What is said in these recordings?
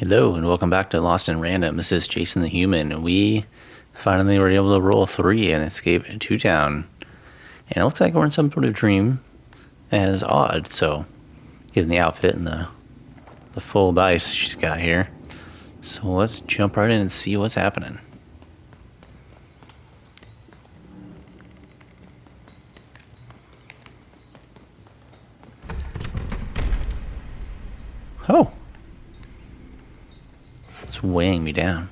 Hello and welcome back to Lost in Random. This is Jason the Human, and we finally were able to roll 3 and escape to town. And it looks like we're in some sort of dream, as odd. So, getting the outfit and the full dice she's got here. So let's jump right in and see what's happening. Oh, it's weighing me down.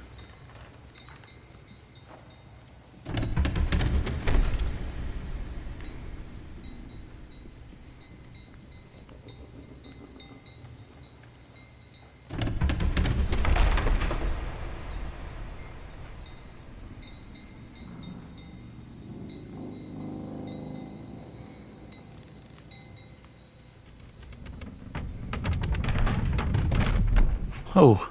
Oh.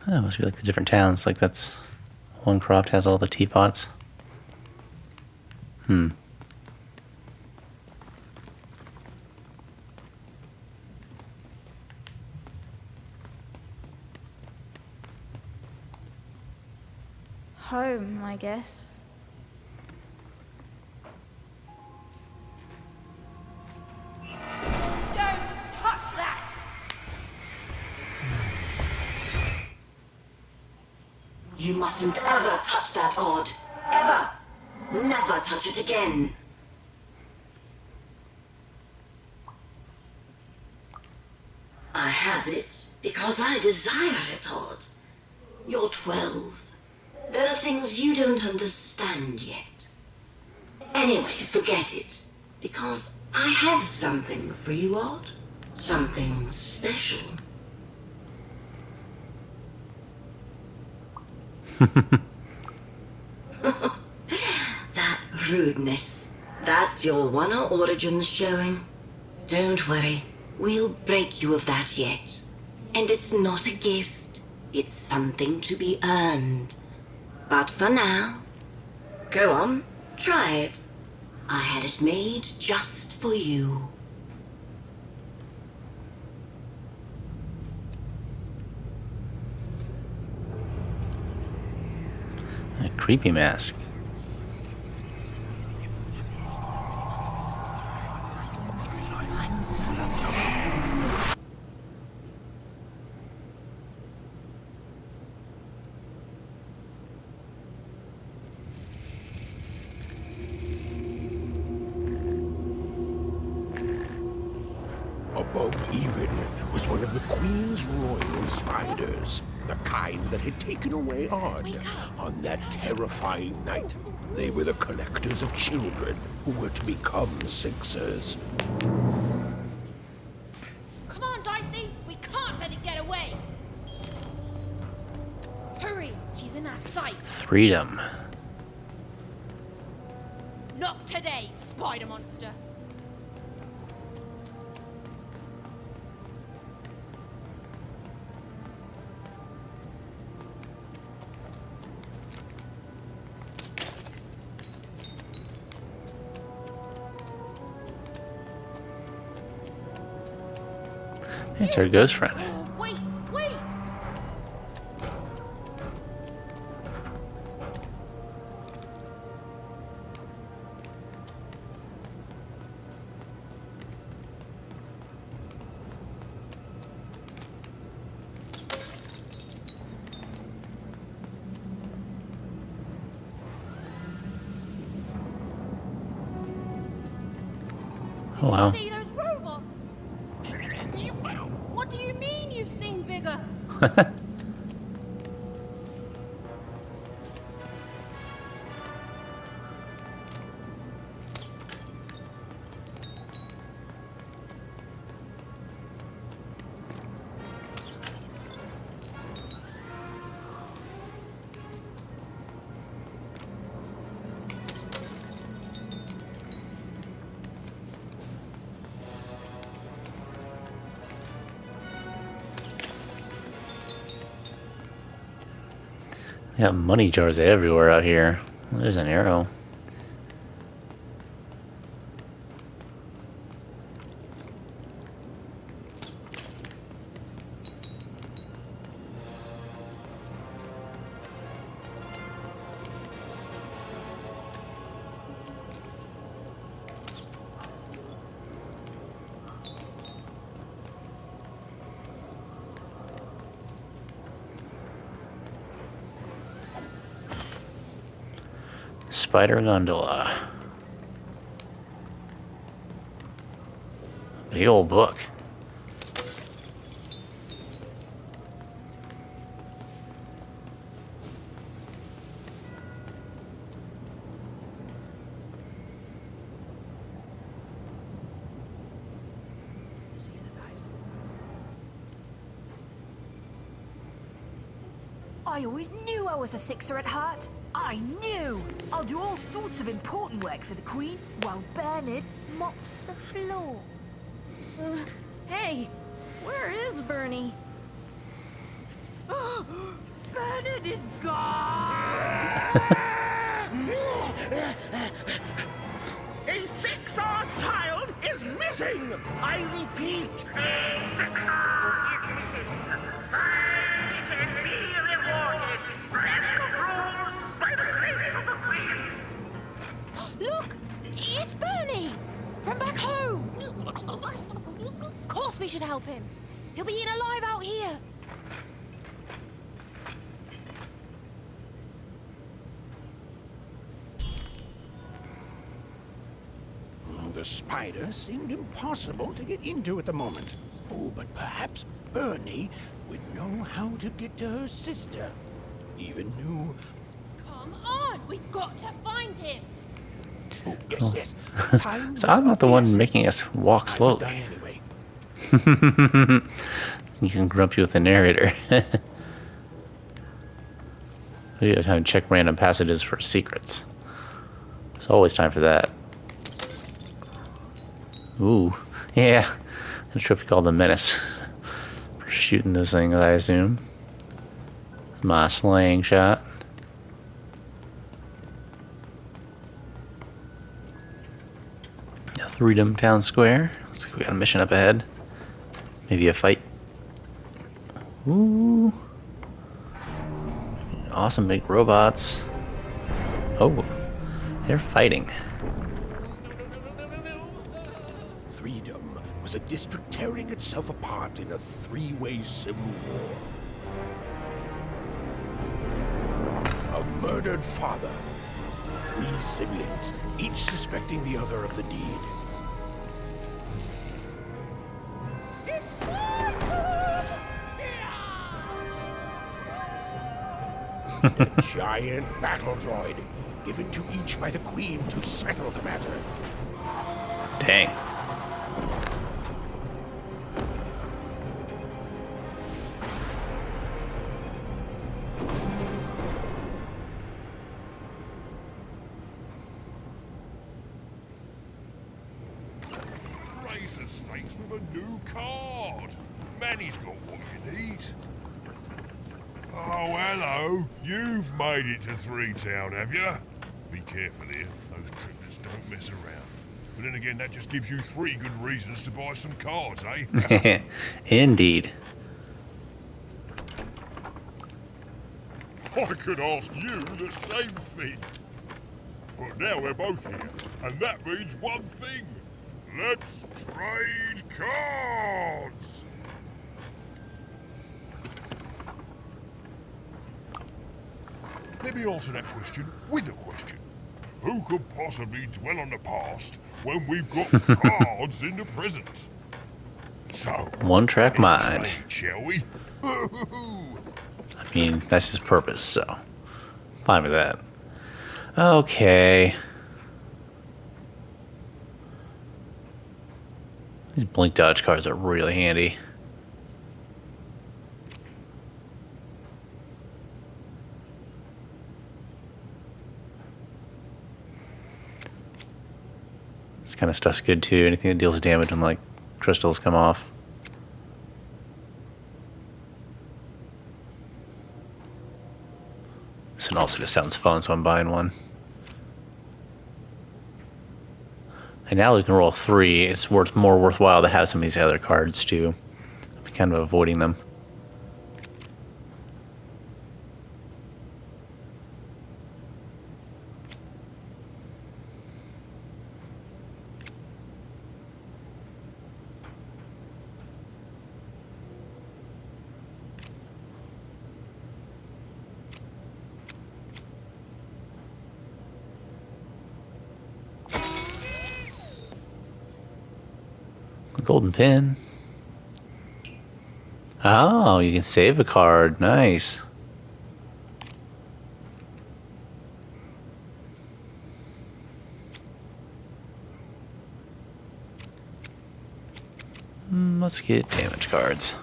That must be like the different towns. Like that's one croft has all the teapots. Home, I guess. Don't touch that! You mustn't ever touch that odd. Ever. Never touch it again. I have it because I desire it, Odd. You're 12. There are things you don't understand yet. Anyway, forget it. Because I have something for you, Odd. Something special. That rudeness. That's your Wano origins showing. Don't worry. We'll break you of that yet. And it's not a gift. It's something to be earned. But for now, go on, try it. I had it made just for you. A creepy mask. Above even was one of the Queen's royal spiders, the kind that had taken away Odd on that terrifying night. They were the collectors of children who were to become Sixers. Come on, Dicey! We can't let it get away! Hurry! She's in our sight! Freedom. Not today, spider monster! It's our ghost friend. Oh, wait! Wait! Oh wow. See those robots? What do you mean you've seen bigger? Yeah, money jars everywhere out here. There's an arrow. Spider gondola. Big old book. I always knew I was a sixer at heart. I knew! I'll do all sorts of important work for the Queen while Bernard mops the floor. Hey, where is Bernie? Bernard is gone! A 6-hour child is missing! I repeat, Look! It's Bernie! From back home! Of course we should help him. He'll be eaten alive out here. the spider seemed impossible to get into at the moment. Oh, but perhaps Bernie would know how to get to her sister. Even knew... Come on! We've got to find him! Oh, yes. Time So was I'm not of the one essence. making us walk I was slowly. done anyway. You can grumpy with the narrator. We have time to check random passages for secrets. There's always time for that. Ooh, yeah. A trophy called the Menace. For shooting those things, I assume. My slaying shot. Freedom Town Square. Looks like we got a mission up ahead. Maybe a fight. Ooh. Awesome big robots. Oh, they're fighting. Freedom was a district tearing itself apart in a three-way civil war. A murdered father. 3 siblings, each suspecting the other of the deed. A giant battle droid, given to each by the Queen to settle the matter. Dang. Raise the stakes with a new card. Manny's got what you need. Oh, hello. You've made it to Three Town, have you? Be careful here. Those triplets don't mess around. But then again, that just gives you 3 good reasons to buy some cards, eh? Indeed. I could ask you the same thing. But now we're both here, and that means one thing. Let's trade cards! Let me answer that question with a question. Who could possibly dwell on the past when we've got cards in the present? So, One track let's mind. trade, shall we? I mean, that's his purpose, so fine with that. Okay. These blink dodge cards are really handy. This kind of stuff's good too. Anything that deals damage when like crystals come off. and also just sounds fun, so I'm buying one. And now we can roll 3. It's more worthwhile to have some of these other cards too. I'm kind of avoiding them. Golden pin. Oh, you can save a card. Nice. Let's get damage cards.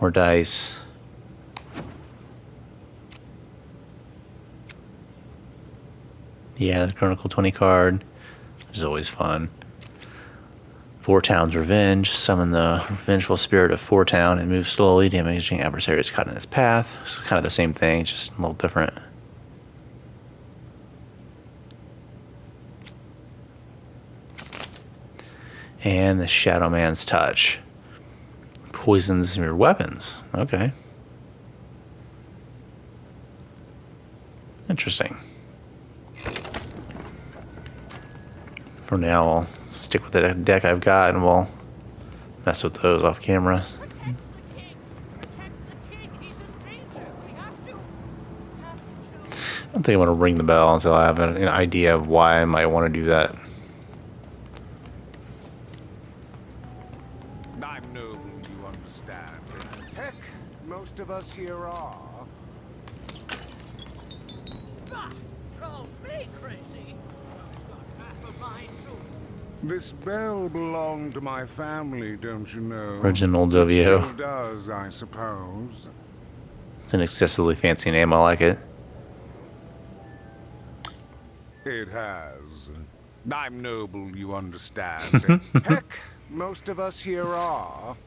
More dice. Yeah, the Chronicle 20 card. Which is always fun. Four Town's Revenge. Summon the vengeful spirit of Four Town and move slowly, damaging adversaries caught in its path. It's kind of the same thing, just a little different. And the Shadow Man's Touch. Poisons your weapons. Okay. Interesting. For now, I'll stick with the deck I've got and we'll mess with those off camera. I don't think I want to ring the bell until I have an idea of why I might want to do that. I'm noble, you understand. Heck, most of us here are. Call me crazy. I've got half a mind too. This bell belonged to my family, don't you know? Reginald It W. still does, I suppose. It's an excessively fancy name. I like it. It has. I'm noble, you understand. Heck, most of us here are.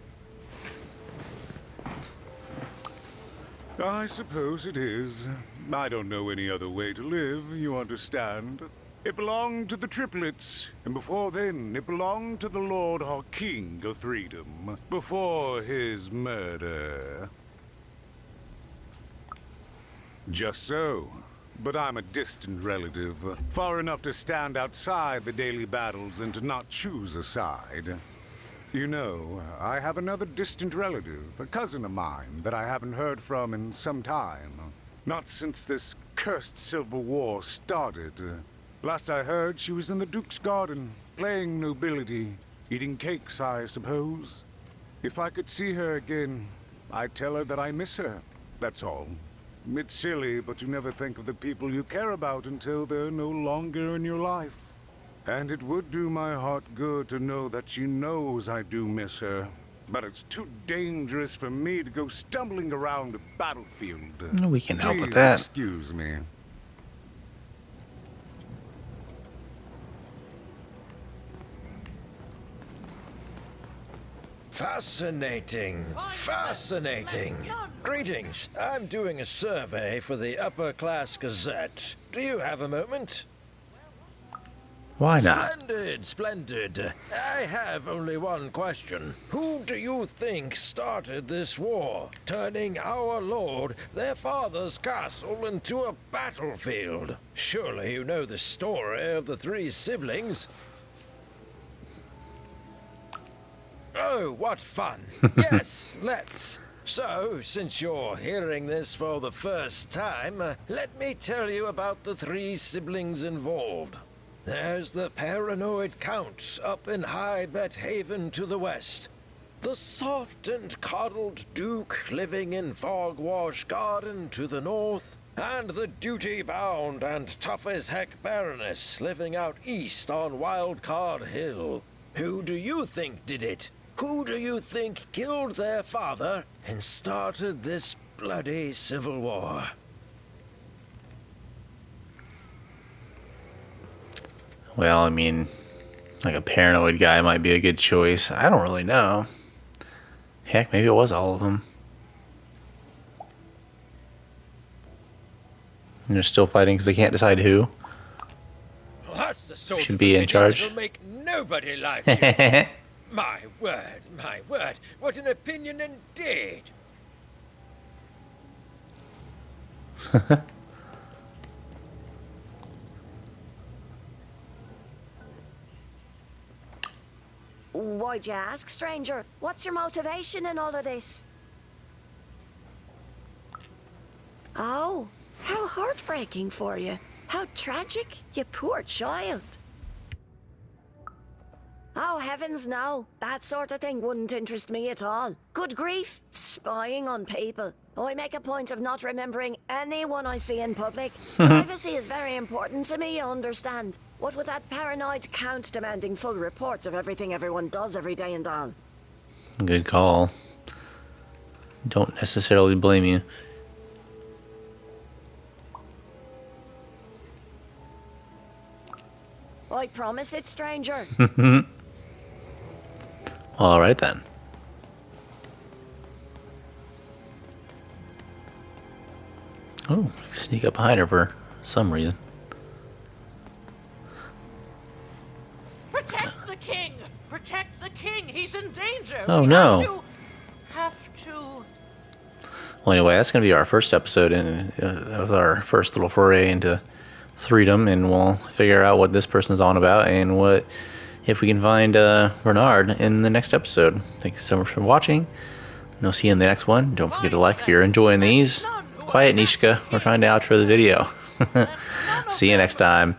I suppose it is. I don't know any other way to live, you understand. It belonged to the triplets, and before then, it belonged to the Lord or King of Freedom, before his murder. Just so. But I'm a distant relative, far enough to stand outside the daily battles and to not choose a side. You know, I have another distant relative, a cousin of mine, that I haven't heard from in some time. Not since this cursed Civil War started. Last I heard, she was in the Duke's garden, playing nobility, eating cakes, I suppose. If I could see her again, I'd tell her that I miss her, that's all. It's silly, but you never think of the people you care about until they're no longer in your life. And it would do my heart good to know that she knows I do miss her. But it's too dangerous for me to go stumbling around the battlefield. We can help with Please that. excuse me. Fascinating, fascinating. Greetings. I'm doing a survey for the Upper Class Gazette. Do you have a moment? Why not? Splendid, splendid. I have only one question. Who do you think started this war, turning our lord, their father's castle, into a battlefield? Surely you know the story of the three siblings. Oh, what fun. Yes, let's. So, since you're hearing this for the first time, let me tell you about the three siblings involved. There's the paranoid Count up in High Bet Haven to the west. The soft and coddled Duke living in Fogwash Garden to the north. And the duty-bound and tough-as-heck Baroness living out east on Wildcard Hill. Who do you think did it? Who do you think killed their father and started this bloody civil war? Well, I mean, like a paranoid guy might be a good choice. I don't really know. Heck, maybe it was all of them. And they're still fighting because they can't decide who Well, that's the sort should of be in opinion charge. that'll make nobody like you. My word, my word. What an opinion indeed. Why'd you ask, stranger? What's your motivation in all of this? Oh, how heartbreaking for you. How tragic, you poor child. Oh, heavens no. That sort of thing wouldn't interest me at all. Good grief, spying on people. I make a point of not remembering anyone I see in public. Privacy is very important to me, you understand. What with that paranoid count demanding full reports of everything everyone does every day and all. Good call. Don't necessarily blame you. I promise it, stranger. All right then. Oh, sneak up behind her for some reason. Protect the king! Protect the king! He's in danger! Oh, We no. Have to... Well, anyway, that's going to be our first episode, and that was our first little foray into freedom, and we'll figure out what this person's on about and what if we can find Bernard in the next episode. Thank you so much for watching, and I'll see you in the next one. Don't forget to like if you're enjoying these. Quiet, Nishka. We're trying to outro the video. See you next time.